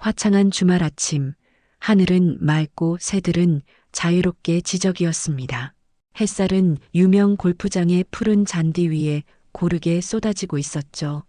화창한 주말 아침, 하늘은 맑고 새들은 자유롭게 지저귀었습니다. 햇살은 유명 골프장의 푸른 잔디 위에 고르게 쏟아지고 있었죠.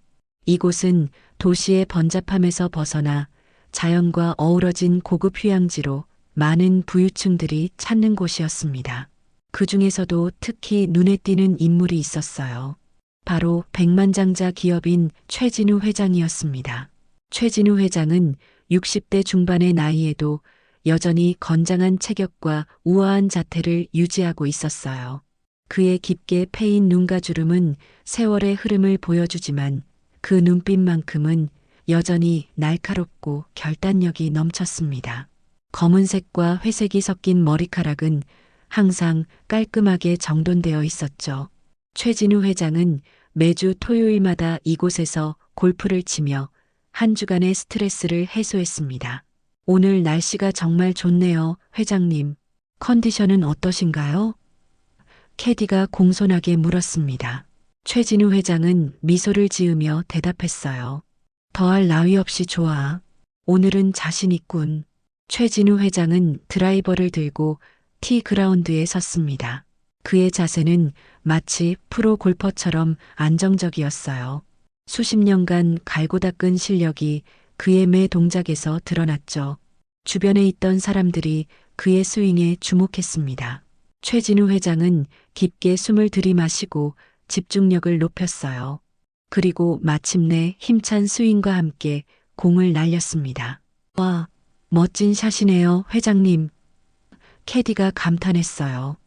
이곳은 도시의 번잡함에서 벗어나 자연과 어우러진 고급 휴양지로 많은 부유층들이 찾는 곳이었습니다. 그 중에서도 특히 눈에 띄는 인물이 있었어요. 바로 백만장자 기업인 최진우 회장이었습니다. 최진우 회장은 60대 중반의 나이에도 여전히 건장한 체격과 우아한 자태를 유지하고 있었어요. 그의 깊게 패인 눈가 주름은 세월의 흐름을 보여주지만 그 눈빛만큼은 여전히 날카롭고 결단력이 넘쳤습니다. 검은색과 회색이 섞인 머리카락은 항상 깔끔하게 정돈되어 있었죠. 최진우 회장은 매주 토요일마다 이곳에서 골프를 치며 한 주간의 스트레스를 해소했습니다. 오늘 날씨가 정말 좋네요, 회장님. 컨디션은 어떠신가요? 캐디가 공손하게 물었습니다. 최진우 회장은 미소를 지으며 대답했어요. 더할 나위 없이 좋아. 오늘은 자신 있군. 최진우 회장은 드라이버를 들고 티 그라운드에 섰습니다. 그의 자세는 마치 프로 골퍼처럼 안정적이었어요. 수십 년간 갈고 닦은 실력이 그의 매 동작에서 드러났죠. 주변에 있던 사람들이 그의 스윙에 주목했습니다. 최진우 회장은 깊게 숨을 들이마시고 집중력을 높였어요. 그리고 마침내 힘찬 스윙과 함께 공을 날렸습니다. 와, 멋진 샷이네요, 회장님. 캐디가 감탄했어요.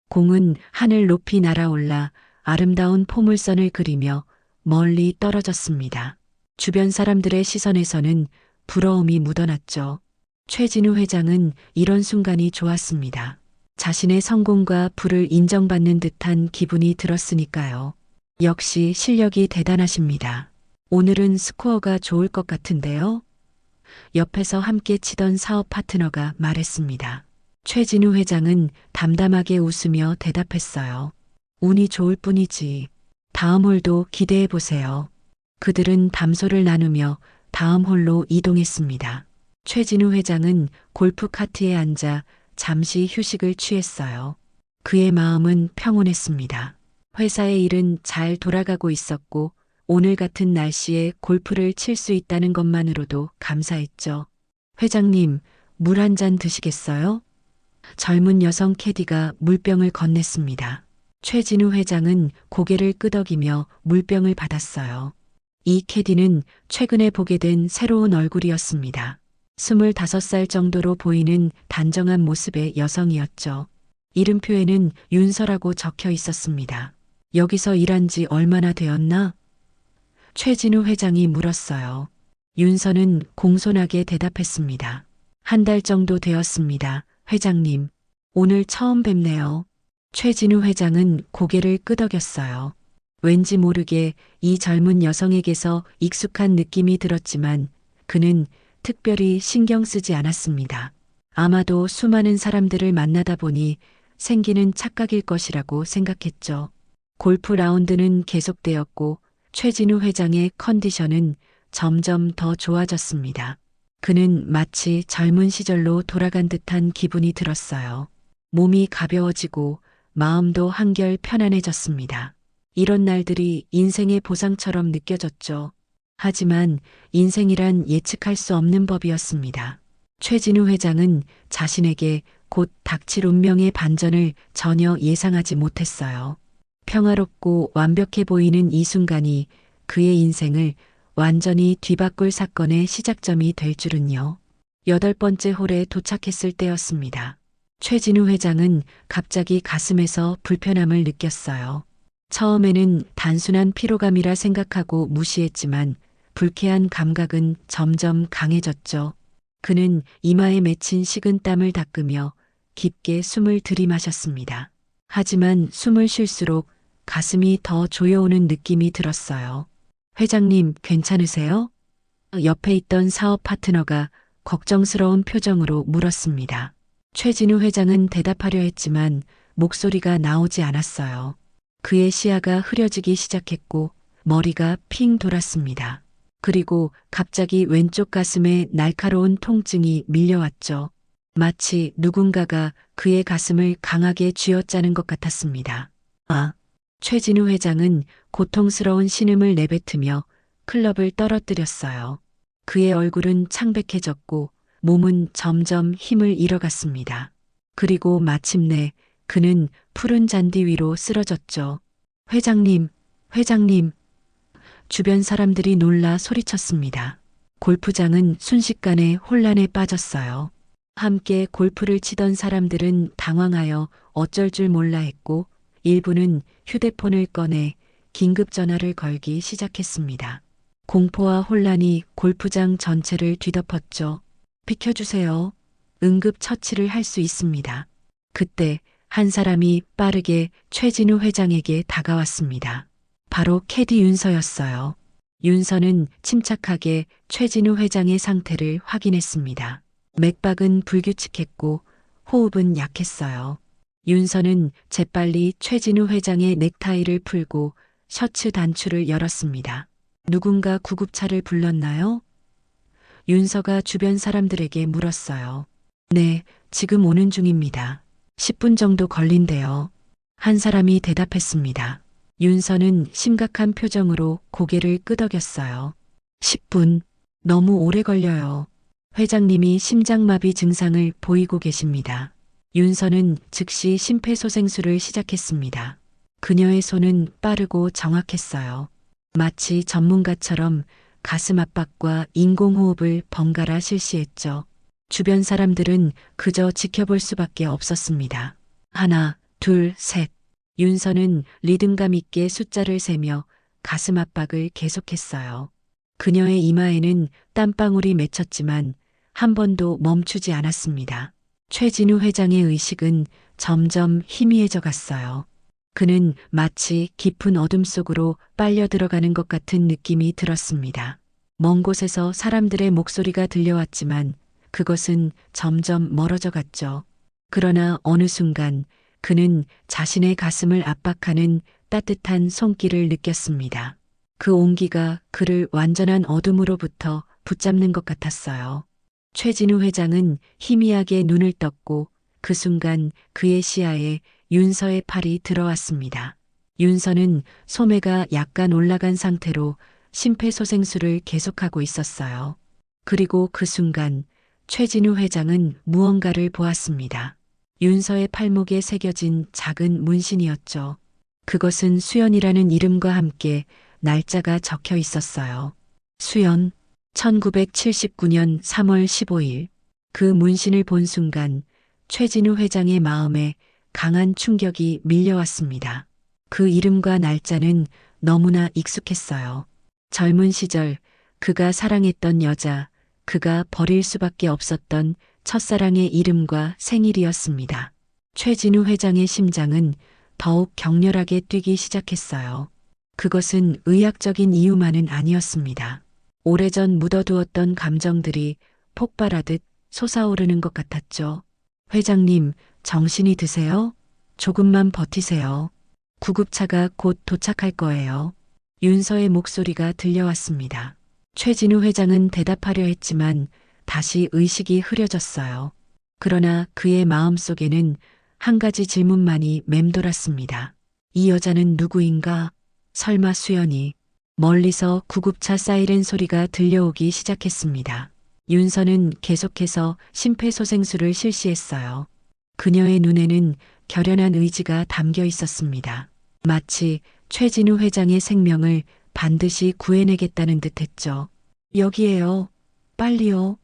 공은 하늘 높이 날아올라 아름다운 포물선을 그리며 멀리 떨어졌습니다. 주변 사람들의 시선에서는 부러움이 묻어났죠. 최진우 회장은 이런 순간이 좋았습니다. 자신의 성공과 부를 인정받는 듯한 기분이 들었으니까요. 역시 실력이 대단하십니다. 오늘은 스코어가 좋을 것 같은데요? 옆에서 함께 치던 사업 파트너가 말했습니다. 최진우 회장은 담담하게 웃으며 대답했어요. 운이 좋을 뿐이지. 다음 홀도 기대해 보세요. 그들은 담소를 나누며 다음 홀로 이동했습니다. 최진우 회장은 골프 카트에 앉아 잠시 휴식을 취했어요. 그의 마음은 평온했습니다. 회사의 일은 잘 돌아가고 있었고 오늘 같은 날씨에 골프를 칠 수 있다는 것만으로도 감사했죠. 회장님, 물 한 잔 드시겠어요? 젊은 여성 캐디가 물병을 건넸습니다. 최진우 회장은 고개를 끄덕이며 물병을 받았어요. 이 캐디는 최근에 보게 된 새로운 얼굴이었습니다. 25살 정도로 보이는 단정한 모습의 여성이었죠. 이름표에는 윤서라고 적혀 있었습니다. 여기서 일한 지 얼마나 되었나? 최진우 회장이 물었어요. 윤서는 공손하게 대답했습니다. 한 달 정도 되었습니다, 회장님. 오늘 처음 뵙네요. 최진우 회장은 고개를 끄덕였어요. 왠지 모르게 이 젊은 여성에게서 익숙한 느낌이 들었지만 그는 특별히 신경 쓰지 않았습니다. 아마도 수많은 사람들을 만나다 보니 생기는 착각일 것이라고 생각했죠. 골프 라운드는 계속되었고 최진우 회장의 컨디션은 점점 더 좋아졌습니다. 그는 마치 젊은 시절로 돌아간 듯한 기분이 들었어요. 몸이 가벼워지고 마음도 한결 편안해졌습니다. 이런 날들이 인생의 보상처럼 느껴졌죠. 하지만 인생이란 예측할 수 없는 법이었습니다. 최진우 회장은 자신에게 곧 닥칠 운명의 반전을 전혀 예상하지 못했어요. 평화롭고 완벽해 보이는 이 순간이 그의 인생을 완전히 뒤바꿀 사건의 시작점이 될 줄은요. 8번째 홀에 도착했을 때였습니다. 최진우 회장은 갑자기 가슴에서 불편함을 느꼈어요. 처음에는 단순한 피로감이라 생각하고 무시했지만 불쾌한 감각은 점점 강해졌죠. 그는 이마에 맺힌 식은땀을 닦으며 깊게 숨을 들이마셨습니다. 하지만 숨을 쉴수록 가슴이 더 조여오는 느낌이 들었어요. 회장님, 괜찮으세요? 옆에 있던 사업 파트너가 걱정스러운 표정으로 물었습니다. 최진우 회장은 대답하려 했지만 목소리가 나오지 않았어요. 그의 시야가 흐려지기 시작했고 머리가 핑 돌았습니다. 그리고 갑자기 왼쪽 가슴에 날카로운 통증이 밀려왔죠. 마치 누군가가 그의 가슴을 강하게 쥐어짜는 것 같았습니다. 아! 최진우 회장은 고통스러운 신음을 내뱉으며 클럽을 떨어뜨렸어요. 그의 얼굴은 창백해졌고 몸은 점점 힘을 잃어갔습니다. 그리고 마침내 그는 푸른 잔디 위로 쓰러졌죠. 회장님, 회장님. 주변 사람들이 놀라 소리쳤습니다. 골프장은 순식간에 혼란에 빠졌어요. 함께 골프를 치던 사람들은 당황하여 어쩔 줄 몰라 했고 일부는 휴대폰을 꺼내 긴급 전화를 걸기 시작했습니다. 공포와 혼란이 골프장 전체를 뒤덮었죠. 비켜주세요. 응급 처치를 할 수 있습니다. 그때 한 사람이 빠르게 최진우 회장에게 다가왔습니다. 바로 캐디 윤서였어요. 윤서는 침착하게 최진우 회장의 상태를 확인했습니다. 맥박은 불규칙했고 호흡은 약했어요. 윤서는 재빨리 최진우 회장의 넥타이를 풀고 셔츠 단추를 열었습니다. 누군가 구급차를 불렀나요? 윤서가 주변 사람들에게 물었어요. 네, 지금 오는 중입니다. 10분 정도 걸린대요. 한 사람이 대답했습니다. 윤서는 심각한 표정으로 고개를 끄덕였어요. 10분, 너무 오래 걸려요. 회장님이 심장마비 증상을 보이고 계십니다. 윤서는 즉시 심폐소생술을 시작했습니다. 그녀의 손은 빠르고 정확했어요. 마치 전문가처럼 가슴 압박과 인공호흡을 번갈아 실시했죠. 주변 사람들은 그저 지켜볼 수밖에 없었습니다. 하나, 둘, 셋. 윤서는 리듬감 있게 숫자를 세며 가슴 압박을 계속했어요. 그녀의 이마에는 땀방울이 맺혔지만 한 번도 멈추지 않았습니다. 최진우 회장의 의식은 점점 희미해져 갔어요. 그는 마치 깊은 어둠 속으로 빨려 들어가는 것 같은 느낌이 들었습니다. 먼 곳에서 사람들의 목소리가 들려왔지만 그것은 점점 멀어져 갔죠. 그러나 어느 순간 그는 자신의 가슴을 압박하는 따뜻한 손길을 느꼈습니다. 그 온기가 그를 완전한 어둠으로부터 붙잡는 것 같았어요. 최진우 회장은 희미하게 눈을 떴고 그 순간 그의 시야에 윤서의 팔이 들어왔습니다. 윤서는 소매가 약간 올라간 상태로 심폐소생술을 계속하고 있었어요. 그리고 그 순간 최진우 회장은 무언가를 보았습니다. 윤서의 팔목에 새겨진 작은 문신이었죠. 그것은 수연이라는 이름과 함께 날짜가 적혀 있었어요. 수연, 1979년 3월 15일. 그 문신을 본 순간 최진우 회장의 마음에 강한 충격이 밀려왔습니다. 그 이름과 날짜는 너무나 익숙했어요. 젊은 시절 그가 사랑했던 여자, 그가 버릴 수밖에 없었던 첫사랑의 이름과 생일이었습니다. 최진우 회장의 심장은 더욱 격렬하게 뛰기 시작했어요. 그것은 의학적인 이유만은 아니었습니다. 오래전 묻어두었던 감정들이 폭발하듯 솟아오르는 것 같았죠. 회장님, 정신이 드세요? 조금만 버티세요. 구급차가 곧 도착할 거예요. 윤서의 목소리가 들려왔습니다. 최진우 회장은 대답하려 했지만 다시 의식이 흐려졌어요. 그러나 그의 마음속에는 한 가지 질문만이 맴돌았습니다. 이 여자는 누구인가? 설마 수연이? 멀리서 구급차 사이렌 소리가 들려오기 시작했습니다. 윤서는 계속해서 심폐소생술을 실시했어요. 그녀의 눈에는 결연한 의지가 담겨 있었습니다. 마치 최진우 회장의 생명을 반드시 구해내겠다는 듯 했죠. 여기에요. 빨리요.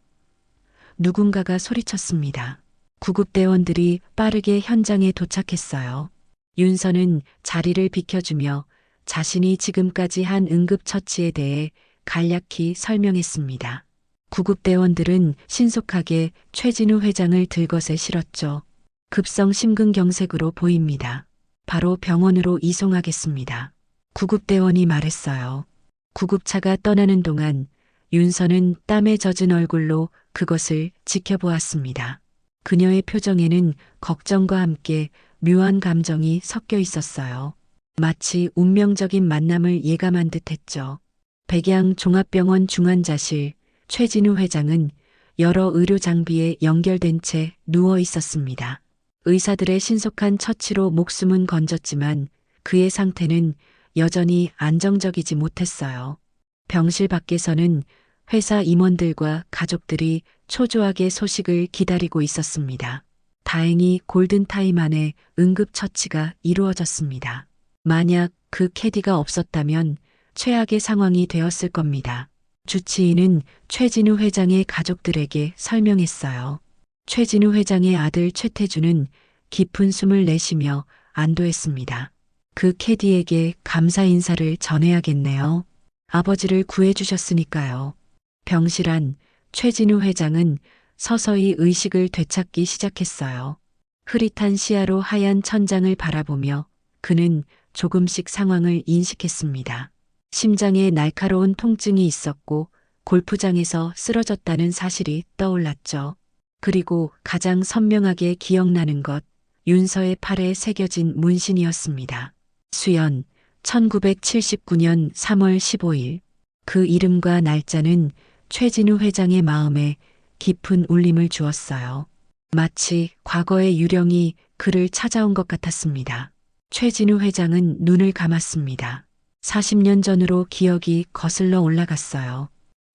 누군가가 소리쳤습니다. 구급대원들이 빠르게 현장에 도착했어요. 윤서는 자리를 비켜주며 자신이 지금까지 한 응급처치에 대해 간략히 설명했습니다. 구급대원들은 신속하게 최진우 회장을 들것에 실었죠. 급성 심근경색으로 보입니다. 바로 병원으로 이송하겠습니다. 구급대원이 말했어요. 구급차가 떠나는 동안 윤서는 땀에 젖은 얼굴로 그것을 지켜보았습니다. 그녀의 표정에는 걱정과 함께 묘한 감정이 섞여 있었어요. 마치 운명적인 만남을 예감한 듯 했죠. 백양 종합병원 중환자실, 최진우 회장은 여러 의료 장비에 연결된 채 누워 있었습니다. 의사들의 신속한 처치로 목숨은 건졌지만 그의 상태는 여전히 안정적이지 못했어요. 병실 밖에서는 회사 임원들과 가족들이 초조하게 소식을 기다리고 있었습니다. 다행히 골든타임 안에 응급처치가 이루어졌습니다. 만약 그 캐디가 없었다면 최악의 상황이 되었을 겁니다. 주치의는 최진우 회장의 가족들에게 설명했어요. 최진우 회장의 아들 최태주는 깊은 숨을 내쉬며 안도했습니다. 그 캐디에게 감사 인사를 전해야겠네요. 아버지를 구해주셨으니까요. 병실 안 최진우 회장은 서서히 의식을 되찾기 시작했어요. 흐릿한 시야로 하얀 천장을 바라보며 그는 조금씩 상황을 인식했습니다. 심장에 날카로운 통증이 있었고 골프장에서 쓰러졌다는 사실이 떠올랐죠. 그리고 가장 선명하게 기억나는 것, 윤서의 팔에 새겨진 문신이었습니다. 수연, 1979년 3월 15일. 그 이름과 날짜는 최진우 회장의 마음에 깊은 울림을 주었어요. 마치 과거의 유령이 그를 찾아온 것 같았습니다. 최진우 회장은 눈을 감았습니다. 40년 전으로 기억이 거슬러 올라갔어요.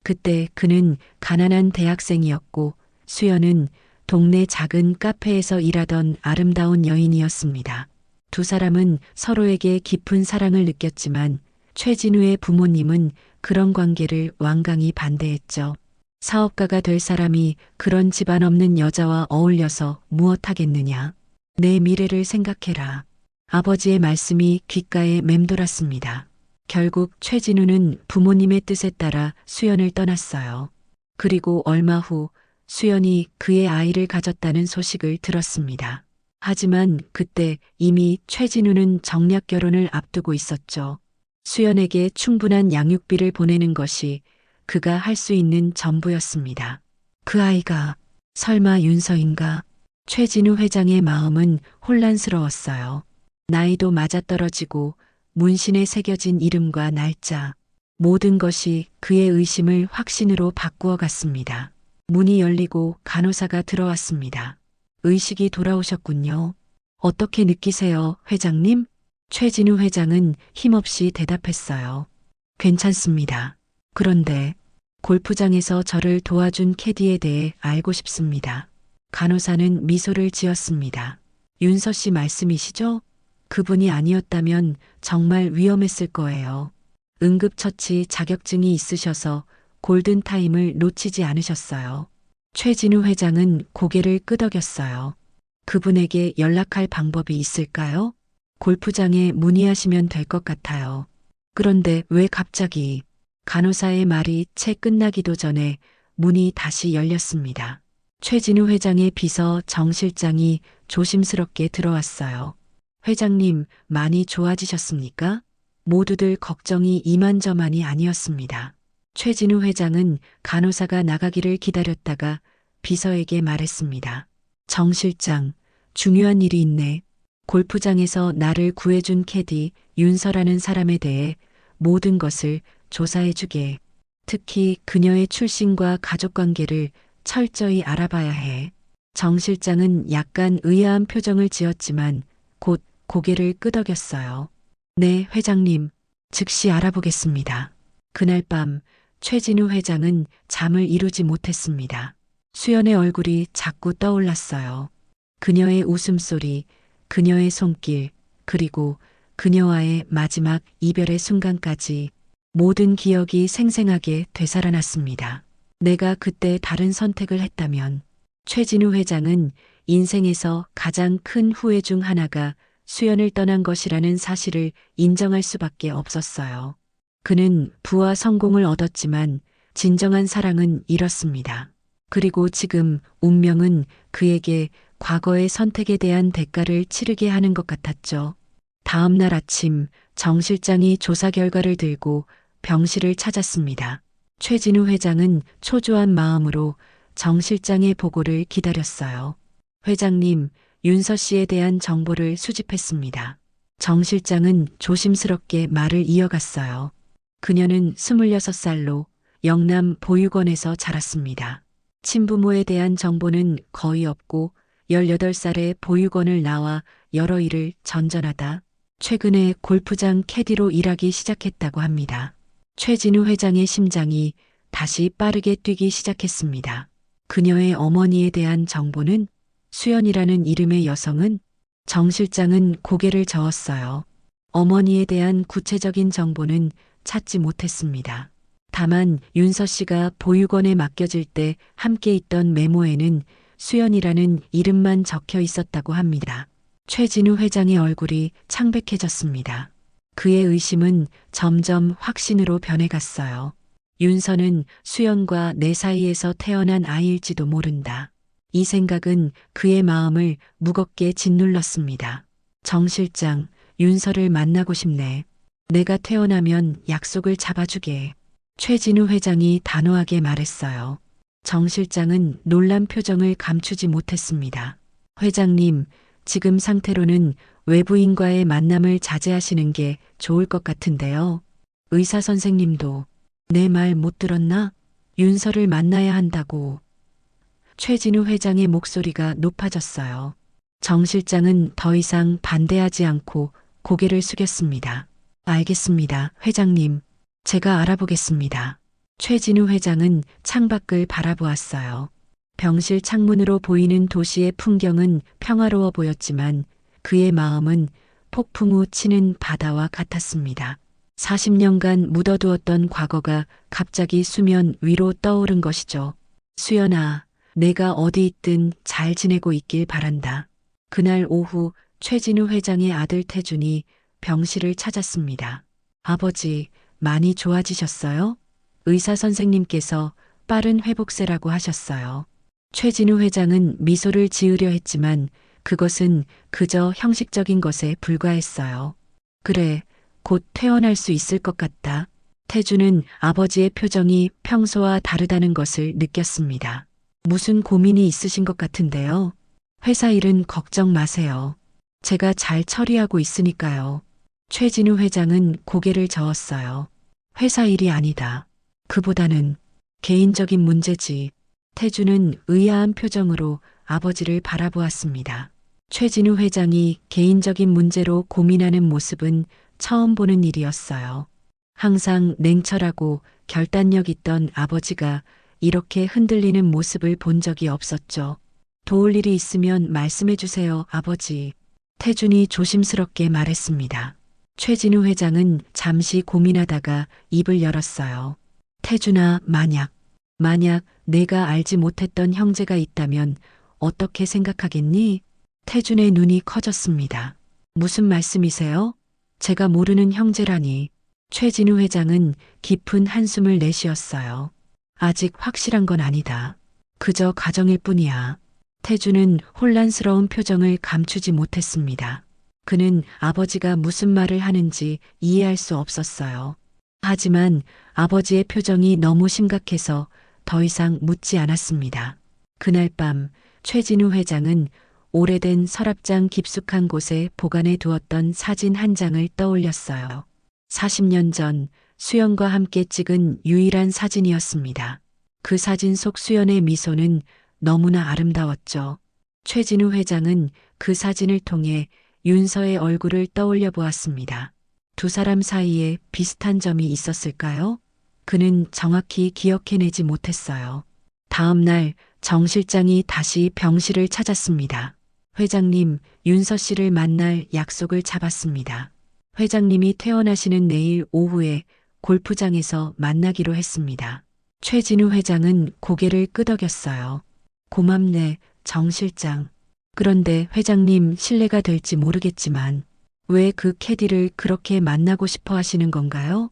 그때 그는 가난한 대학생이었고 수연은 동네 작은 카페에서 일하던 아름다운 여인이었습니다. 두 사람은 서로에게 깊은 사랑을 느꼈지만 최진우의 부모님은 그런 관계를 완강히 반대했죠. 사업가가 될 사람이 그런 집안 없는 여자와 어울려서 무엇하겠느냐. 내 미래를 생각해라. 아버지의 말씀이 귓가에 맴돌았습니다. 결국 최진우는 부모님의 뜻에 따라 수연을 떠났어요. 그리고 얼마 후 수연이 그의 아이를 가졌다는 소식을 들었습니다. 하지만 그때 이미 최진우는 정략 결혼을 앞두고 있었죠. 수연에게 충분한 양육비를 보내는 것이 그가 할 수 있는 전부였습니다. 그 아이가 설마 윤서인가? 최진우 회장의 마음은 혼란스러웠어요. 나이도 맞아떨어지고 문신에 새겨진 이름과 날짜, 모든 것이 그의 의심을 확신으로 바꾸어 갔습니다. 문이 열리고 간호사가 들어왔습니다. 의식이 돌아오셨군요. 어떻게 느끼세요, 회장님? 최진우 회장은 힘없이 대답했어요. 괜찮습니다. 그런데 골프장에서 저를 도와준 캐디에 대해 알고 싶습니다. 간호사는 미소를 지었습니다. 윤서 씨 말씀이시죠? 그분이 아니었다면 정말 위험했을 거예요. 응급처치 자격증이 있으셔서 골든타임을 놓치지 않으셨어요. 최진우 회장은 고개를 끄덕였어요. 그분에게 연락할 방법이 있을까요? 골프장에 문의하시면 될 것 같아요. 그런데 왜 갑자기? 간호사의 말이 채 끝나기도 전에 문이 다시 열렸습니다. 최진우 회장의 비서 정 실장이 조심스럽게 들어왔어요. 회장님, 많이 좋아지셨습니까? 모두들 걱정이 이만저만이 아니었습니다. 최진우 회장은 간호사가 나가기를 기다렸다가 비서에게 말했습니다. 정 실장, 중요한 일이 있네. 골프장에서 나를 구해준 캐디 윤서라는 사람에 대해 모든 것을 조사해주게. 특히 그녀의 출신과 가족관계를 철저히 알아봐야 해. 정 실장은 약간 의아한 표정을 지었지만 곧 고개를 끄덕였어요. 네, 회장님. 즉시 알아보겠습니다. 그날 밤 최진우 회장은 잠을 이루지 못했습니다. 수연의 얼굴이 자꾸 떠올랐어요. 그녀의 웃음소리, 그녀의 손길, 그리고 그녀와의 마지막 이별의 순간까지 모든 기억이 생생하게 되살아났습니다. 내가 그때 다른 선택을 했다면 최진우 회장은 인생에서 가장 큰 후회 중 하나가 수연을 떠난 것이라는 사실을 인정할 수밖에 없었어요. 그는 부와 성공을 얻었지만 진정한 사랑은 잃었습니다. 그리고 지금 운명은 그에게 과거의 선택에 대한 대가를 치르게 하는 것 같았죠. 다음 날 아침 정 실장이 조사 결과를 들고 병실을 찾았습니다. 최진우 회장은 초조한 마음으로 정 실장의 보고를 기다렸어요. 회장님, 윤서 씨에 대한 정보를 수집했습니다. 정 실장은 조심스럽게 말을 이어갔어요. 그녀는 26살로 영남 보육원에서 자랐습니다. 친부모에 대한 정보는 거의 없고 18살에 보육원을 나와 여러 일을 전전하다 최근에 골프장 캐디로 일하기 시작했다고 합니다. 최진우 회장의 심장이 다시 빠르게 뛰기 시작했습니다. 그녀의 어머니에 대한 정보는 수연이라는 이름의 여성은 정 실장은 고개를 저었어요. 어머니에 대한 구체적인 정보는 찾지 못했습니다. 다만 윤서 씨가 보육원에 맡겨질 때 함께 있던 메모에는 수연이라는 이름만 적혀 있었다고 합니다. 최진우 회장의 얼굴이 창백해졌습니다. 그의 의심은 점점 확신으로 변해갔어요. 윤서는 수연과 내 사이에서 태어난 아이일지도 모른다. 이 생각은 그의 마음을 무겁게 짓눌렀습니다. 정 실장, 윤서를 만나고 싶네. 내가 태어나면 약속을 잡아주게. 최진우 회장이 단호하게 말했어요. 정 실장은 놀란 표정을 감추지 못했습니다. 회장님, 지금 상태로는 외부인과의 만남을 자제하시는 게 좋을 것 같은데요. 의사 선생님도 내 말 못 들었나? 윤서를 만나야 한다고. 최진우 회장의 목소리가 높아졌어요. 정 실장은 더 이상 반대하지 않고 고개를 숙였습니다. 알겠습니다, 회장님. 제가 알아보겠습니다. 최진우 회장은 창밖을 바라보았어요. 병실 창문으로 보이는 도시의 풍경은 평화로워 보였지만 그의 마음은 폭풍 우 치는 바다와 같았습니다. 40년간 묻어두었던 과거가 갑자기 수면 위로 떠오른 것이죠. 수연아, 내가 어디 있든 잘 지내고 있길 바란다. 그날 오후 최진우 회장의 아들 태준이 병실을 찾았습니다. 아버지, 많이 좋아지셨어요? 의사 선생님께서 빠른 회복세라고 하셨어요. 최진우 회장은 미소를 지으려 했지만 그것은 그저 형식적인 것에 불과했어요. 그래, 곧 퇴원할 수 있을 것 같다. 태주는 아버지의 표정이 평소와 다르다는 것을 느꼈습니다. 무슨 고민이 있으신 것 같은데요. 회사 일은 걱정 마세요. 제가 잘 처리하고 있으니까요. 최진우 회장은 고개를 저었어요. 회사 일이 아니다. 그보다는 개인적인 문제지. 태주는 의아한 표정으로 아버지를 바라보았습니다. 최진우 회장이 개인적인 문제로 고민하는 모습은 처음 보는 일이었어요. 항상 냉철하고 결단력 있던 아버지가 이렇게 흔들리는 모습을 본 적이 없었죠. 도울 일이 있으면 말씀해 주세요, 아버지. 태준이 조심스럽게 말했습니다. 최진우 회장은 잠시 고민하다가 입을 열었어요. 태준아, 만약 내가 알지 못했던 형제가 있다면 어떻게 생각하겠니? 태준의 눈이 커졌습니다. 무슨 말씀이세요? 제가 모르는 형제라니. 최진우 회장은 깊은 한숨을 내쉬었어요. 아직 확실한 건 아니다. 그저 가정일 뿐이야. 태준은 혼란스러운 표정을 감추지 못했습니다. 그는 아버지가 무슨 말을 하는지 이해할 수 없었어요. 하지만 아버지의 표정이 너무 심각해서 더 이상 묻지 않았습니다. 그날 밤 최진우 회장은 오래된 서랍장 깊숙한 곳에 보관해 두었던 사진 한 장을 떠올렸어요. 40년 전 수연과 함께 찍은 유일한 사진이었습니다. 그 사진 속 수연의 미소는 너무나 아름다웠죠. 최진우 회장은 그 사진을 통해 윤서의 얼굴을 떠올려 보았습니다. 두 사람 사이에 비슷한 점이 있었을까요? 그는 정확히 기억해내지 못했어요. 다음 날 정 실장이 다시 병실을 찾았습니다. 회장님, 윤서 씨를 만날 약속을 잡았습니다. 회장님이 퇴원하시는 내일 오후에 골프장에서 만나기로 했습니다. 최진우 회장은 고개를 끄덕였어요. 고맙네, 정 실장. 그런데 회장님 실례가 될지 모르겠지만 왜 그 캐디를 그렇게 만나고 싶어 하시는 건가요?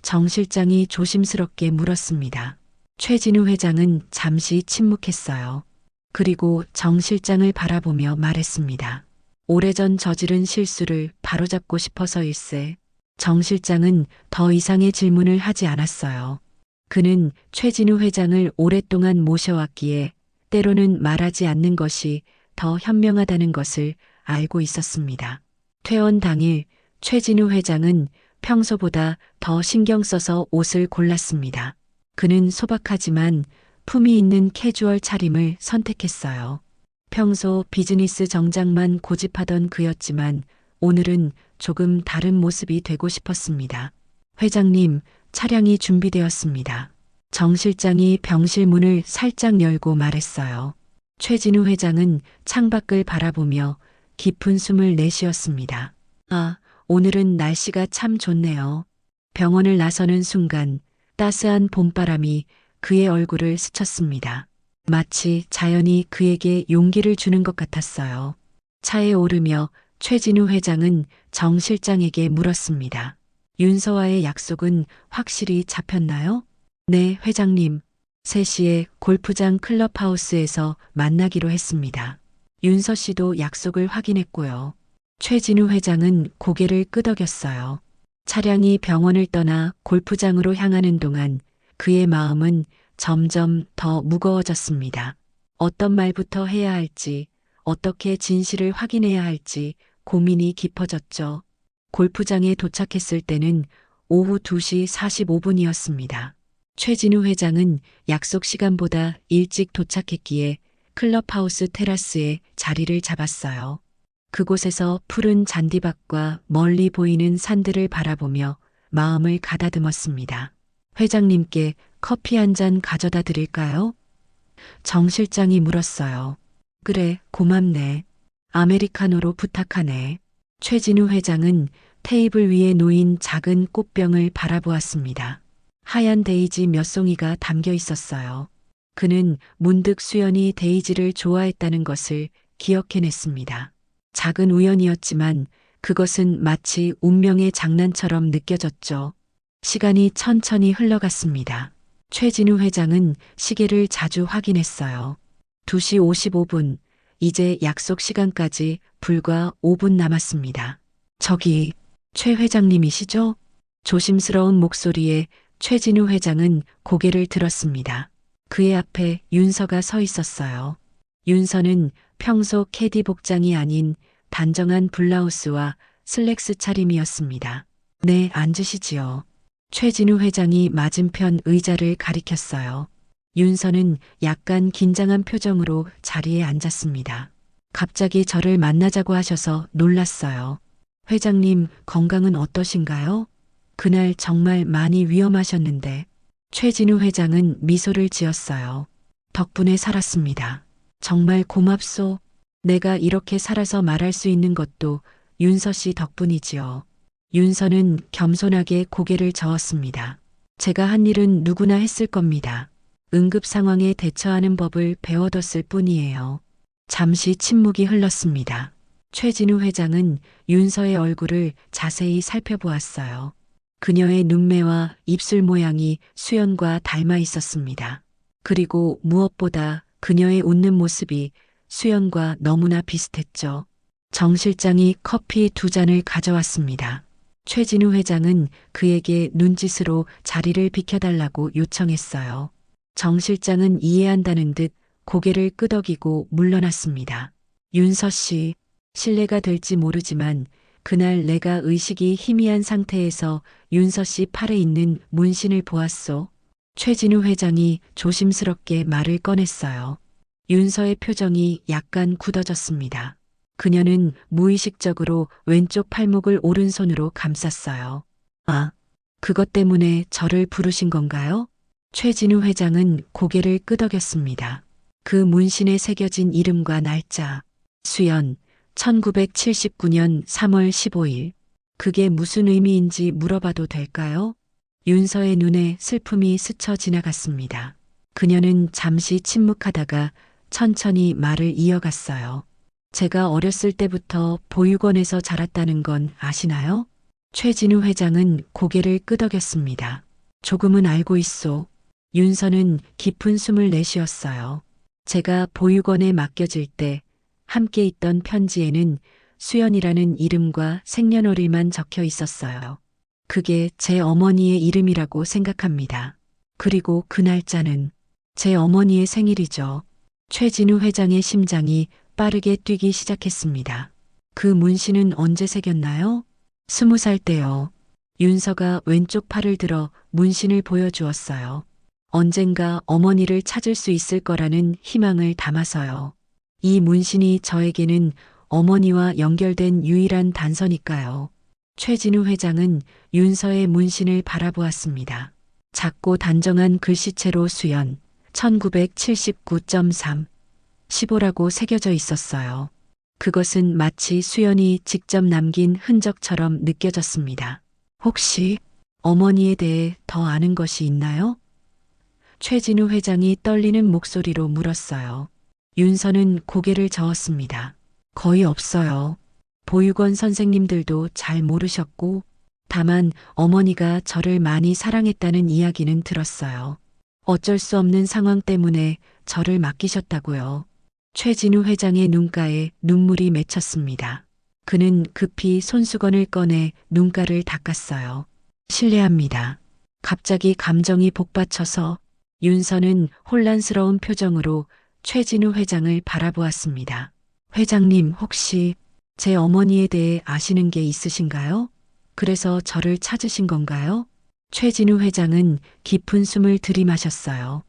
정 실장이 조심스럽게 물었습니다. 최진우 회장은 잠시 침묵했어요. 그리고 정 실장을 바라보며 말했습니다. 오래전 저지른 실수를 바로잡고 싶어서일세. 정 실장은 더 이상의 질문을 하지 않았어요. 그는 최진우 회장을 오랫동안 모셔왔기에 때로는 말하지 않는 것이 더 현명하다는 것을 알고 있었습니다. 퇴원 당일 최진우 회장은 평소보다 더 신경 써서 옷을 골랐습니다. 그는 소박하지만 품위 있는 캐주얼 차림을 선택했어요. 평소 비즈니스 정장만 고집하던 그였지만 오늘은 조금 다른 모습이 되고 싶었습니다. 회장님, 차량이 준비되었습니다. 정 실장이 병실 문을 살짝 열고 말했어요. 최진우 회장은 창밖을 바라보며 깊은 숨을 내쉬었습니다. 아, 오늘은 날씨가 참 좋네요. 병원을 나서는 순간 따스한 봄바람이 그의 얼굴을 스쳤습니다. 마치 자연이 그에게 용기를 주는 것 같았어요. 차에 오르며 최진우 회장은 정 실장에게 물었습니다. 윤서와의 약속은 확실히 잡혔나요? 네, 회장님. 3시에 골프장 클럽하우스에서 만나기로 했습니다. 윤서 씨도 약속을 확인했고요. 최진우 회장은 고개를 끄덕였어요. 차량이 병원을 떠나 골프장으로 향하는 동안 그의 마음은 점점 더 무거워졌습니다. 어떤 말부터 해야 할지, 어떻게 진실을 확인해야 할지 고민이 깊어졌죠. 골프장에 도착했을 때는 오후 2시 45분이었습니다. 최진우 회장은 약속 시간보다 일찍 도착했기에 클럽하우스 테라스에 자리를 잡았어요. 그곳에서 푸른 잔디밭과 멀리 보이는 산들을 바라보며 마음을 가다듬었습니다. 회장님께 커피 한 잔 가져다 드릴까요? 정 실장이 물었어요. 그래, 고맙네. 아메리카노로 부탁하네. 최진우 회장은 테이블 위에 놓인 작은 꽃병을 바라보았습니다. 하얀 데이지 몇 송이가 담겨 있었어요. 그는 문득 수연이 데이지를 좋아했다는 것을 기억해냈습니다. 작은 우연이었지만 그것은 마치 운명의 장난처럼 느껴졌죠. 시간이 천천히 흘러갔습니다. 최진우 회장은 시계를 자주 확인했어요. 2시 55분, 이제 약속 시간까지 불과 5분 남았습니다. 저기, 최 회장님이시죠? 조심스러운 목소리에 최진우 회장은 고개를 들었습니다. 그의 앞에 윤서가 서 있었어요. 윤서는 평소 캐디 복장이 아닌 단정한 블라우스와 슬랙스 차림이었습니다. 네, 앉으시지요. 최진우 회장이 맞은편 의자를 가리켰어요. 윤서는 약간 긴장한 표정으로 자리에 앉았습니다. 갑자기 저를 만나자고 하셔서 놀랐어요. 회장님, 건강은 어떠신가요? 그날 정말 많이 위험하셨는데. 최진우 회장은 미소를 지었어요. 덕분에 살았습니다. 정말 고맙소. 내가 이렇게 살아서 말할 수 있는 것도 윤서 씨 덕분이지요. 윤서는 겸손하게 고개를 저었습니다. 제가 한 일은 누구나 했을 겁니다. 응급 상황에 대처하는 법을 배워뒀을 뿐이에요. 잠시 침묵이 흘렀습니다. 최진우 회장은 윤서의 얼굴을 자세히 살펴보았어요. 그녀의 눈매와 입술 모양이 수연과 닮아 있었습니다. 그리고 무엇보다 그녀의 웃는 모습이 수연과 너무나 비슷했죠. 정 실장이 커피 2잔을 가져왔습니다. 최진우 회장은 그에게 눈짓으로 자리를 비켜달라고 요청했어요. 정 실장은 이해한다는 듯 고개를 끄덕이고 물러났습니다. 윤서 씨, 실례가 될지 모르지만 그날 내가 의식이 희미한 상태에서 윤서 씨 팔에 있는 문신을 보았소. 최진우 회장이 조심스럽게 말을 꺼냈어요. 윤서의 표정이 약간 굳어졌습니다. 그녀는 무의식적으로 왼쪽 팔목을 오른손으로 감쌌어요. 아, 그것 때문에 저를 부르신 건가요? 최진우 회장은 고개를 끄덕였습니다. 그 문신에 새겨진 이름과 날짜. 수연, 1979년 3월 15일. 그게 무슨 의미인지 물어봐도 될까요? 윤서의 눈에 슬픔이 스쳐 지나갔습니다. 그녀는 잠시 침묵하다가 천천히 말을 이어갔어요. 제가 어렸을 때부터 보육원에서 자랐다는 건 아시나요? 최진우 회장은 고개를 끄덕였습니다. 조금은 알고 있소. 윤서는 깊은 숨을 내쉬었어요. 제가 보육원에 맡겨질 때 함께 있던 편지에는 수연이라는 이름과 생년월일만 적혀 있었어요. 그게 제 어머니의 이름이라고 생각합니다. 그리고 그 날짜는 제 어머니의 생일이죠. 최진우 회장의 심장이 빠르게 뛰기 시작했습니다. 그 문신은 언제 새겼나요? 20살 때요. 윤서가 왼쪽 팔을 들어 문신을 보여주었어요. 언젠가 어머니를 찾을 수 있을 거라는 희망을 담아서요. 이 문신이 저에게는 어머니와 연결된 유일한 단서니까요. 최진우 회장은 윤서의 문신을 바라보았습니다. 작고 단정한 글씨체로 수연 1979.3 15라고 새겨져 있었어요. 그것은 마치 수연이 직접 남긴 흔적처럼 느껴졌습니다. 혹시 어머니에 대해 더 아는 것이 있나요? 최진우 회장이 떨리는 목소리로 물었어요. 윤서는 고개를 저었습니다. 거의 없어요. 보육원 선생님들도 잘 모르셨고, 다만 어머니가 저를 많이 사랑했다는 이야기는 들었어요. 어쩔 수 없는 상황 때문에 저를 맡기셨다고요. 최진우 회장의 눈가에 눈물이 맺혔습니다. 그는 급히 손수건을 꺼내 눈가를 닦았어요. 실례합니다. 갑자기 감정이 복받쳐서 윤서는 혼란스러운 표정으로 최진우 회장을 바라보았습니다. 회장님, 혹시 제 어머니에 대해 아시는 게 있으신가요? 그래서 저를 찾으신 건가요? 최진우 회장은 깊은 숨을 들이마셨어요.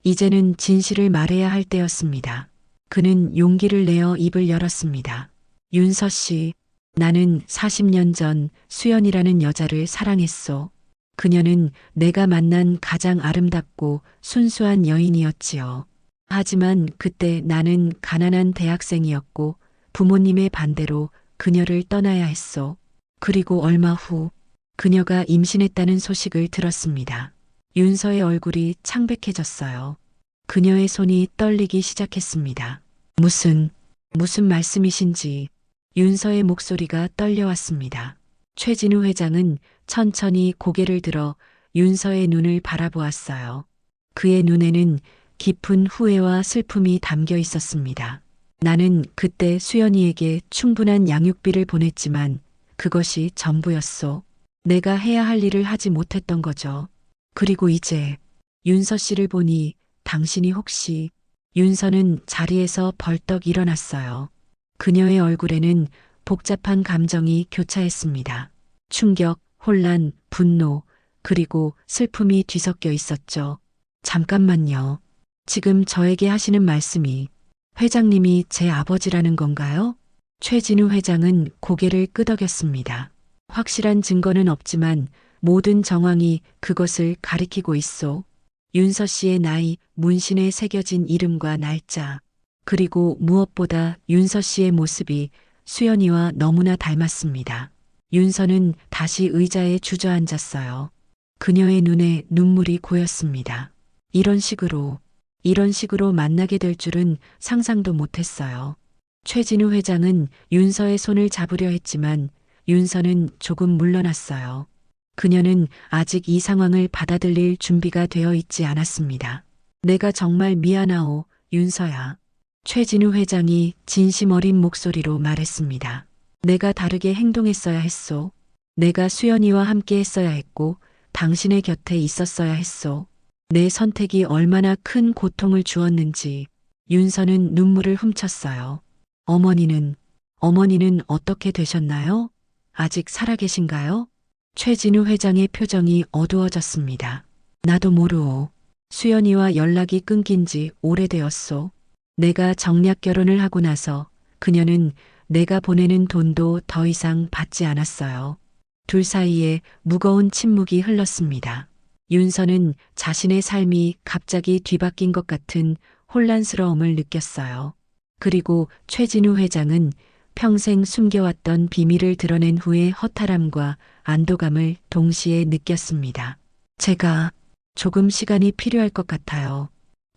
이제는 진실을 말해야 할 때였습니다. 그는 용기를 내어 입을 열었습니다. 윤서 씨, 나는 40년 전 수연이라는 여자를 사랑했소. 그녀는 내가 만난 가장 아름답고 순수한 여인이었지요. 하지만 그때 나는 가난한 대학생이었고 부모님의 반대로 그녀를 떠나야 했소. 그리고 얼마 후 그녀가 임신했다는 소식을 들었습니다. 윤서의 얼굴이 창백해졌어요. 그녀의 손이 떨리기 시작했습니다. 무슨 말씀이신지. 윤서의 목소리가 떨려왔습니다. 최진우 회장은 천천히 고개를 들어 윤서의 눈을 바라보았어요. 그의 눈에는 깊은 후회와 슬픔이 담겨 있었습니다. 나는 그때 수연이에게 충분한 양육비를 보냈지만 그것이 전부였소. 내가 해야 할 일을 하지 못했던 거죠. 그리고 이제 윤서 씨를 보니 당신이 혹시. 윤서는 자리에서 벌떡 일어났어요. 그녀의 얼굴에는 복잡한 감정이 교차했습니다. 충격, 혼란, 분노, 그리고 슬픔이 뒤섞여 있었죠. 잠깐만요. 지금 저에게 하시는 말씀이 회장님이 제 아버지라는 건가요? 최진우 회장은 고개를 끄덕였습니다. 확실한 증거는 없지만 모든 정황이 그것을 가리키고 있소. 윤서 씨의 나이, 문신에 새겨진 이름과 날짜, 그리고 무엇보다 윤서 씨의 모습이 수연이와 너무나 닮았습니다. 윤서는 다시 의자에 주저앉았어요. 그녀의 눈에 눈물이 고였습니다. 이런 식으로 만나게 될 줄은 상상도 못했어요. 최진우 회장은 윤서의 손을 잡으려 했지만 윤서는 조금 물러났어요. 그녀는 아직 이 상황을 받아들일 준비가 되어 있지 않았습니다. 내가 정말 미안하오, 윤서야. 최진우 회장이 진심 어린 목소리로 말했습니다. 내가 다르게 행동했어야 했소. 내가 수연이와 함께 했어야 했고 당신의 곁에 있었어야 했소. 내 선택이 얼마나 큰 고통을 주었는지. 윤서는 눈물을 훔쳤어요. 어머니는 어떻게 되셨나요? 아직 살아계신가요? 최진우 회장의 표정이 어두워졌습니다. 나도 모르오. 수연이와 연락이 끊긴 지 오래되었소. 내가 정략 결혼을 하고 나서 그녀는 내가 보내는 돈도 더 이상 받지 않았어요. 둘 사이에 무거운 침묵이 흘렀습니다. 윤서는 자신의 삶이 갑자기 뒤바뀐 것 같은 혼란스러움을 느꼈어요. 그리고 최진우 회장은 평생 숨겨왔던 비밀을 드러낸 후의 허탈함과 안도감을 동시에 느꼈습니다. 제가 조금 시간이 필요할 것 같아요.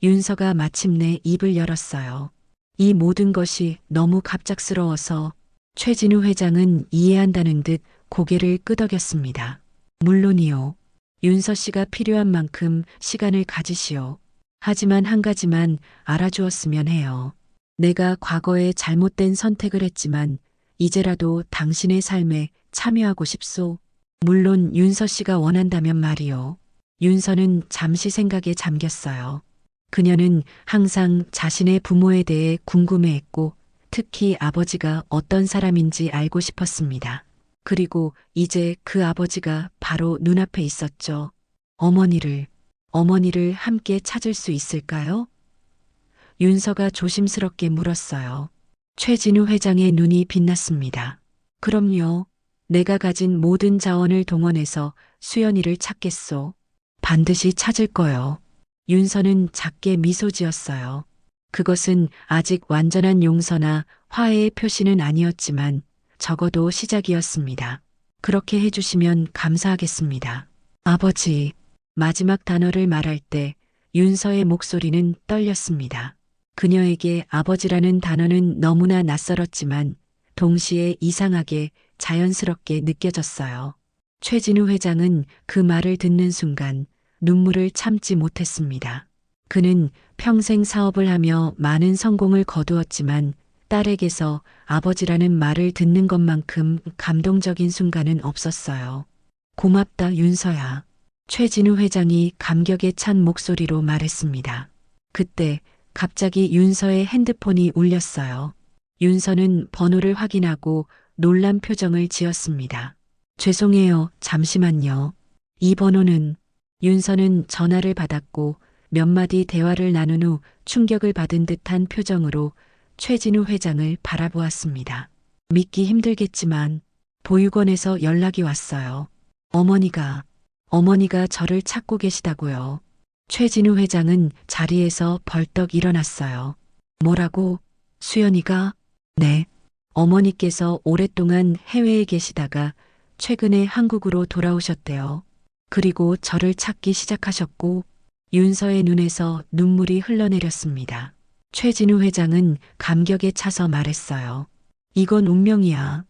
윤서가 마침내 입을 열었어요. 이 모든 것이 너무 갑작스러워서 최진우 회장은 이해한다는 듯 고개를 끄덕였습니다. 물론이요. 윤서 씨가 필요한 만큼 시간을 가지시오. 하지만 한 가지만 알아주었으면 해요. 내가 과거에 잘못된 선택을 했지만 이제라도 당신의 삶에 참여하고 싶소. 물론 윤서 씨가 원한다면 말이요. 윤서는 잠시 생각에 잠겼어요. 그녀는 항상 자신의 부모에 대해 궁금해했고 특히 아버지가 어떤 사람인지 알고 싶었습니다. 그리고 이제 그 아버지가 바로 눈앞에 있었죠. 어머니를 함께 찾을 수 있을까요? 윤서가 조심스럽게 물었어요. 최진우 회장의 눈이 빛났습니다. 그럼요. 내가 가진 모든 자원을 동원해서 수연이를 찾겠소. 반드시 찾을 거요. 윤서는 작게 미소 지었어요. 그것은 아직 완전한 용서나 화해의 표시는 아니었지만 적어도 시작이었습니다. 그렇게 해주시면 감사하겠습니다. 아버지, 마지막 단어를 말할 때 윤서의 목소리는 떨렸습니다. 그녀에게 아버지라는 단어는 너무나 낯설었지만 동시에 이상하게 자연스럽게 느껴졌어요. 최진우 회장은 그 말을 듣는 순간 눈물을 참지 못했습니다. 그는 평생 사업을 하며 많은 성공을 거두었지만 딸에게서 아버지라는 말을 듣는 것만큼 감동적인 순간은 없었어요. 고맙다, 윤서야. 최진우 회장이 감격에 찬 목소리로 말했습니다. 그때 갑자기 윤서의 핸드폰이 울렸어요. 윤서는 번호를 확인하고 놀란 표정을 지었습니다. 죄송해요, 잠시만요. 이 번호는. 윤서는 전화를 받았고 몇 마디 대화를 나눈 후 충격을 받은 듯한 표정으로 최진우 회장을 바라보았습니다. 믿기 힘들겠지만 보육원에서 연락이 왔어요. 어머니가 저를 찾고 계시다고요. 최진우 회장은 자리에서 벌떡 일어났어요. 뭐라고? 수연이가? 네. 어머니께서 오랫동안 해외에 계시다가 최근에 한국으로 돌아오셨대요. 그리고 저를 찾기 시작하셨고 윤서의 눈에서 눈물이 흘러내렸습니다. 최진우 회장은 감격에 차서 말했어요. 이건 운명이야.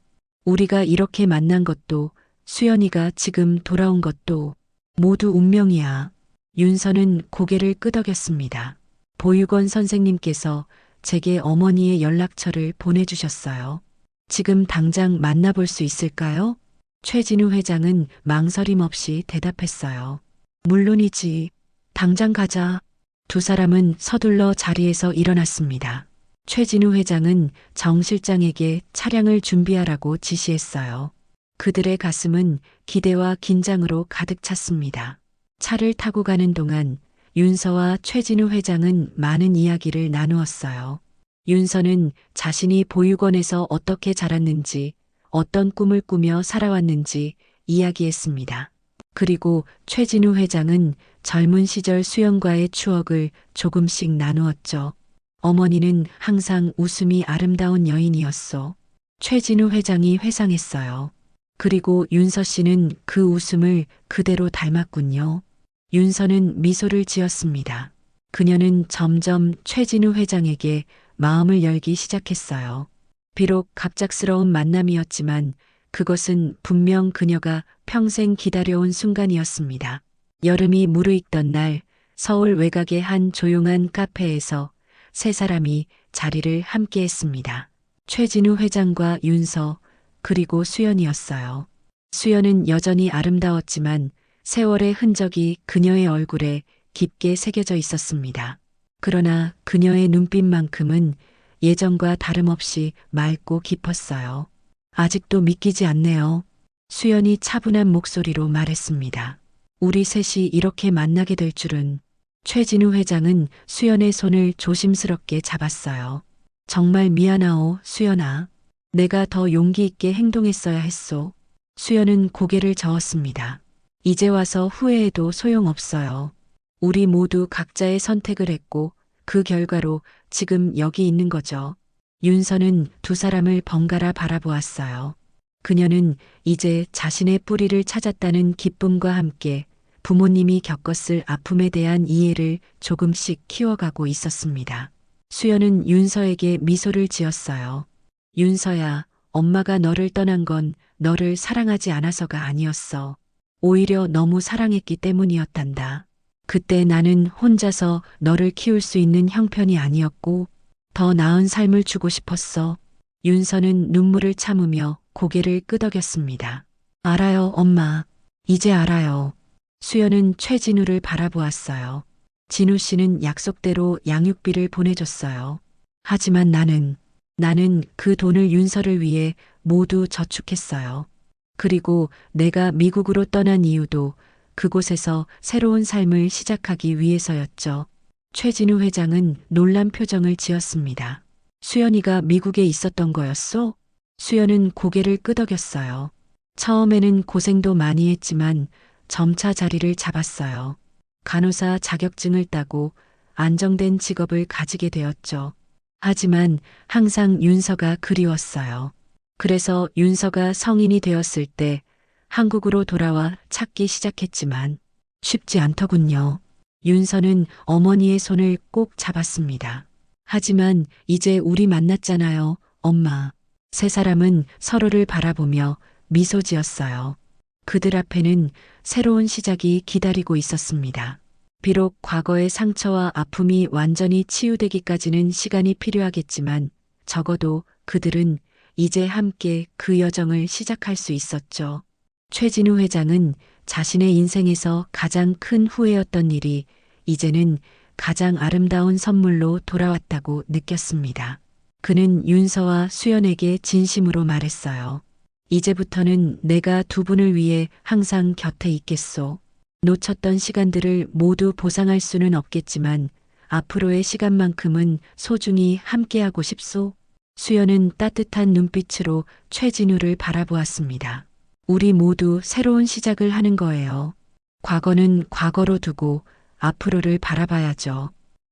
우리가 이렇게 만난 것도 수연이가 지금 돌아온 것도 모두 운명이야. 윤서는 고개를 끄덕였습니다. 보육원 선생님께서 제게 어머니의 연락처를 보내주셨어요. 지금 당장 만나볼 수 있을까요? 최진우 회장은 망설임 없이 대답했어요. 물론이지. 당장 가자. 두 사람은 서둘러 자리에서 일어났습니다. 최진우 회장은 정 실장에게 차량을 준비하라고 지시했어요. 그들의 가슴은 기대와 긴장으로 가득 찼습니다. 차를 타고 가는 동안 윤서와 최진우 회장은 많은 이야기를 나누었어요. 윤서는 자신이 보육원에서 어떻게 자랐는지, 어떤 꿈을 꾸며 살아왔는지 이야기했습니다. 그리고 최진우 회장은 젊은 시절 수연과의 추억을 조금씩 나누었죠. 어머니는 항상 웃음이 아름다운 여인이었소. 최진우 회장이 회상했어요. 그리고 윤서 씨는 그 웃음을 그대로 닮았군요. 윤서는 미소를 지었습니다. 그녀는 점점 최진우 회장에게 마음을 열기 시작했어요. 비록 갑작스러운 만남이었지만 그것은 분명 그녀가 평생 기다려온 순간이었습니다. 여름이 무르익던 날 서울 외곽의 한 조용한 카페에서 세 사람이 자리를 함께 했습니다. 최진우 회장과 윤서 그리고 수연이었어요. 수연은 여전히 아름다웠지만 세월의 흔적이 그녀의 얼굴에 깊게 새겨져 있었습니다. 그러나 그녀의 눈빛만큼은 예전과 다름없이 맑고 깊었어요. 아직도 믿기지 않네요. 수연이 차분한 목소리로 말했습니다. 우리 셋이 이렇게 만나게 될 줄은. 최진우 회장은 수연의 손을 조심스럽게 잡았어요. 정말 미안하오, 수연아. 내가 더 용기 있게 행동했어야 했소. 수연은 고개를 저었습니다. 이제 와서 후회해도 소용없어요. 우리 모두 각자의 선택을 했고 그 결과로 지금 여기 있는 거죠. 윤서는 두 사람을 번갈아 바라보았어요. 그녀는 이제 자신의 뿌리를 찾았다는 기쁨과 함께 부모님이 겪었을 아픔에 대한 이해를 조금씩 키워가고 있었습니다. 수연은 윤서에게 미소를 지었어요. 윤서야, 엄마가 너를 떠난 건 너를 사랑하지 않아서가 아니었어. 오히려 너무 사랑했기 때문이었단다. 그때 나는 혼자서 너를 키울 수 있는 형편이 아니었고 더 나은 삶을 주고 싶었어. 윤서는 눈물을 참으며 고개를 끄덕였습니다. 알아요, 엄마. 이제 알아요. 수연은 최진우를 바라보았어요. 진우 씨는 약속대로 양육비를 보내줬어요. 하지만 나는 그 돈을 윤서를 위해 모두 저축했어요. 그리고 내가 미국으로 떠난 이유도 그곳에서 새로운 삶을 시작하기 위해서였죠. 최진우 회장은 놀란 표정을 지었습니다. 수연이가 미국에 있었던 거였소? 수연은 고개를 끄덕였어요. 처음에는 고생도 많이 했지만 점차 자리를 잡았어요. 간호사 자격증을 따고 안정된 직업을 가지게 되었죠. 하지만 항상 윤서가 그리웠어요. 그래서 윤서가 성인이 되었을 때 한국으로 돌아와 찾기 시작했지만 쉽지 않더군요. 윤서는 어머니의 손을 꼭 잡았습니다. 하지만 이제 우리 만났잖아요, 엄마. 세 사람은 서로를 바라보며 미소 지었어요. 그들 앞에는 새로운 시작이 기다리고 있었습니다. 비록 과거의 상처와 아픔이 완전히 치유되기까지는 시간이 필요하겠지만 적어도 그들은 이제 함께 그 여정을 시작할 수 있었죠. 최진우 회장은 자신의 인생에서 가장 큰 후회였던 일이 이제는 가장 아름다운 선물로 돌아왔다고 느꼈습니다. 그는 윤서와 수연에게 진심으로 말했어요. 이제부터는 내가 두 분을 위해 항상 곁에 있겠소. 놓쳤던 시간들을 모두 보상할 수는 없겠지만 앞으로의 시간만큼은 소중히 함께하고 싶소. 수연은 따뜻한 눈빛으로 최진우를 바라보았습니다. 우리 모두 새로운 시작을 하는 거예요. 과거는 과거로 두고 앞으로를 바라봐야죠.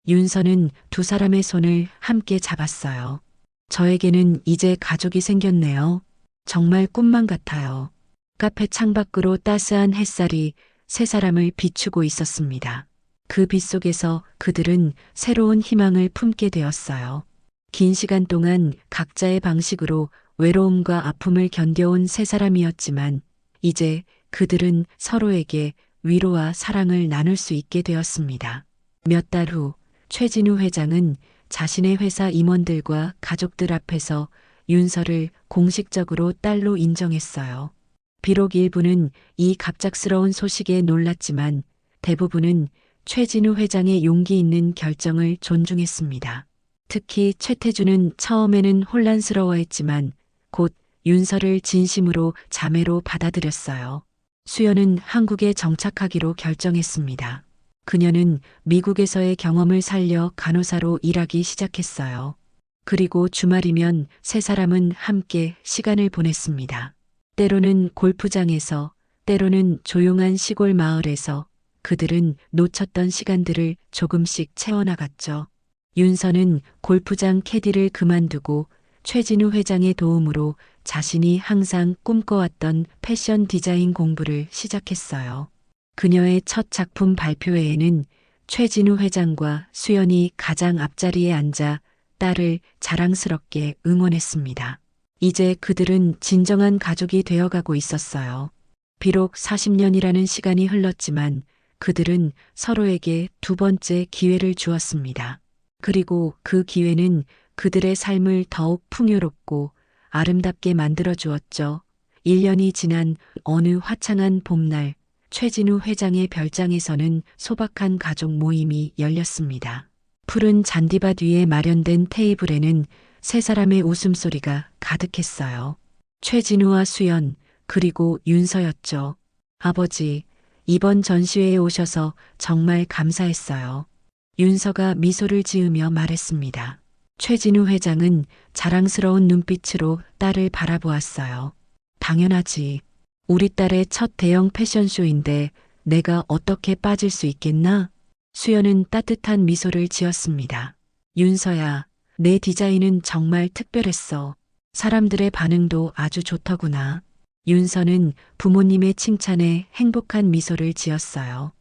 윤서는 두 사람의 손을 함께 잡았어요. 저에게는 이제 가족이 생겼네요. 정말 꿈만 같아요. 카페 창밖으로 따스한 햇살이 세 사람을 비추고 있었습니다. 그 빛 속에서 그들은 새로운 희망을 품게 되었어요. 긴 시간 동안 각자의 방식으로 외로움과 아픔을 견뎌온 세 사람이었지만 이제 그들은 서로에게 위로와 사랑을 나눌 수 있게 되었습니다. 몇 달 후 최진우 회장은 자신의 회사 임원들과 가족들 앞에서 윤서를 공식적으로 딸로 인정했어요. 비록 일부는 이 갑작스러운 소식에 놀랐지만 대부분은 최진우 회장의 용기 있는 결정을 존중했습니다. 특히 최태주는 처음에는 혼란스러워했지만 곧 윤서를 진심으로 자매로 받아들였어요. 수연은 한국에 정착하기로 결정했습니다. 그녀는 미국에서의 경험을 살려 간호사로 일하기 시작했어요. 그리고 주말이면 세 사람은 함께 시간을 보냈습니다. 때로는 골프장에서, 때로는 조용한 시골 마을에서 그들은 놓쳤던 시간들을 조금씩 채워나갔죠. 윤서는 골프장 캐디를 그만두고 최진우 회장의 도움으로 자신이 항상 꿈꿔왔던 패션 디자인 공부를 시작했어요. 그녀의 첫 작품 발표회에는 최진우 회장과 수연이 가장 앞자리에 앉아 딸을 자랑스럽게 응원했습니다. 이제 그들은 진정한 가족이 되어가고 있었어요. 비록 40년이라는 시간이 흘렀지만 그들은 서로에게 두 번째 기회를 주었습니다. 그리고 그 기회는 그들의 삶을 더욱 풍요롭고 아름답게 만들어 주었죠. 1년이 지난 어느 화창한 봄날, 최진우 회장의 별장에서는 소박한 가족 모임이 열렸습니다. 푸른 잔디밭 위에 마련된 테이블에는 세 사람의 웃음소리가 가득했어요. 최진우와 수연, 그리고 윤서였죠. 아버지, 이번 전시회에 오셔서 정말 감사했어요. 윤서가 미소를 지으며 말했습니다. 최진우 회장은 자랑스러운 눈빛으로 딸을 바라보았어요. 당연하지. 우리 딸의 첫 대형 패션쇼인데 내가 어떻게 빠질 수 있겠나? 수연은 따뜻한 미소를 지었습니다. 윤서야, 내 디자인은 정말 특별했어. 사람들의 반응도 아주 좋더구나. 윤서는 부모님의 칭찬에 행복한 미소를 지었어요.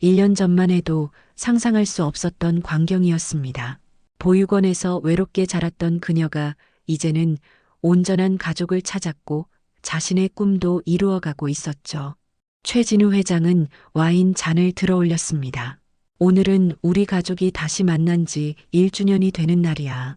1년 전만 해도 상상할 수 없었던 광경이었습니다. 보육원에서 외롭게 자랐던 그녀가 이제는 온전한 가족을 찾았고 자신의 꿈도 이루어가고 있었죠. 최진우 회장은 와인 잔을 들어 올렸습니다. 오늘은 우리 가족이 다시 만난 지 1주년이 되는 날이야.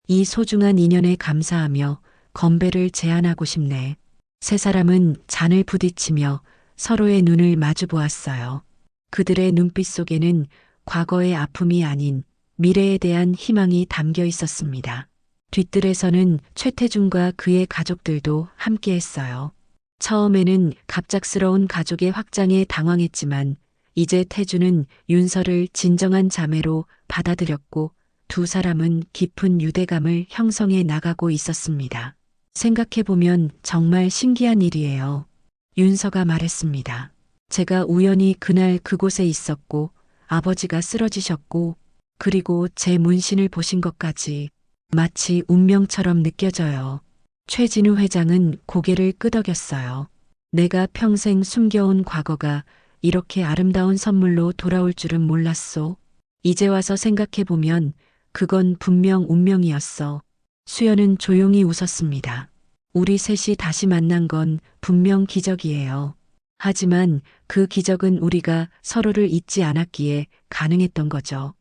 이 소중한 인연에 감사하며 건배를 제안하고 싶네. 세 사람은 잔을 부딪히며 서로의 눈을 마주 보았어요. 그들의 눈빛 속에는 과거의 아픔이 아닌 미래에 대한 희망이 담겨 있었습니다. 뒤뜰에서는 최태중과 그의 가족들도 함께했어요. 처음에는 갑작스러운 가족의 확장에 당황했지만 이제 태주는 윤서를 진정한 자매로 받아들였고 두 사람은 깊은 유대감을 형성해 나가고 있었습니다. 생각해보면 정말 신기한 일이에요. 윤서가 말했습니다. 제가 우연히 그날 그곳에 있었고 아버지가 쓰러지셨고 그리고 제 문신을 보신 것까지 마치 운명처럼 느껴져요. 최진우 회장은 고개를 끄덕였어요. 내가 평생 숨겨온 과거가 이렇게 아름다운 선물로 돌아올 줄은 몰랐소. 이제 와서 생각해보면 그건 분명 운명이었어. 수연은 조용히 웃었습니다. 우리 셋이 다시 만난 건 분명 기적이에요. 하지만 그 기적은 우리가 서로를 잊지 않았기에 가능했던 거죠.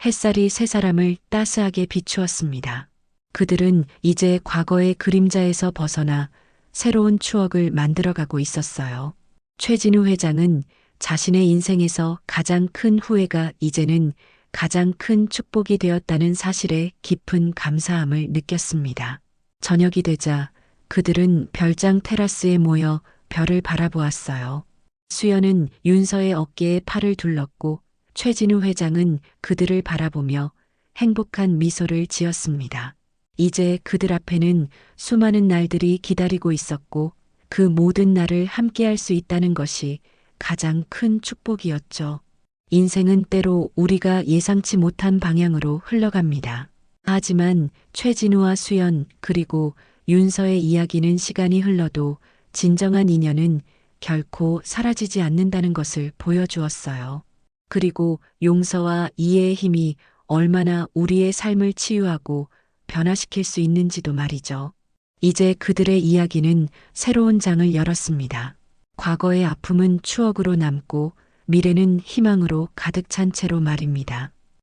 햇살이 세 사람을 따스하게 비추었습니다. 그들은 이제 과거의 그림자에서 벗어나 새로운 추억을 만들어가고 있었어요. 최진우 회장은 자신의 인생에서 가장 큰 후회가 이제는 가장 큰 축복이 되었다는 사실에 깊은 감사함을 느꼈습니다. 저녁이 되자 그들은 별장 테라스에 모여 별을 바라보았어요. 수연은 윤서의 어깨에 팔을 둘렀고 최진우 회장은 그들을 바라보며 행복한 미소를 지었습니다. 이제 그들 앞에는 수많은 날들이 기다리고 있었고 그 모든 날을 함께할 수 있다는 것이 가장 큰 축복이었죠. 인생은 때로 우리가 예상치 못한 방향으로 흘러갑니다. 하지만 최진우와 수연 그리고 윤서의 이야기는 시간이 흘러도 진정한 인연은 결코 사라지지 않는다는 것을 보여주었어요. 그리고 용서와 이해의 힘이 얼마나 우리의 삶을 치유하고 변화시킬 수 있는지도 말이죠. 이제 그들의 이야기는 새로운 장을 열었습니다. 과거의 아픔은 추억으로 남고 미래는 희망으로 가득 찬 채로 말입니다.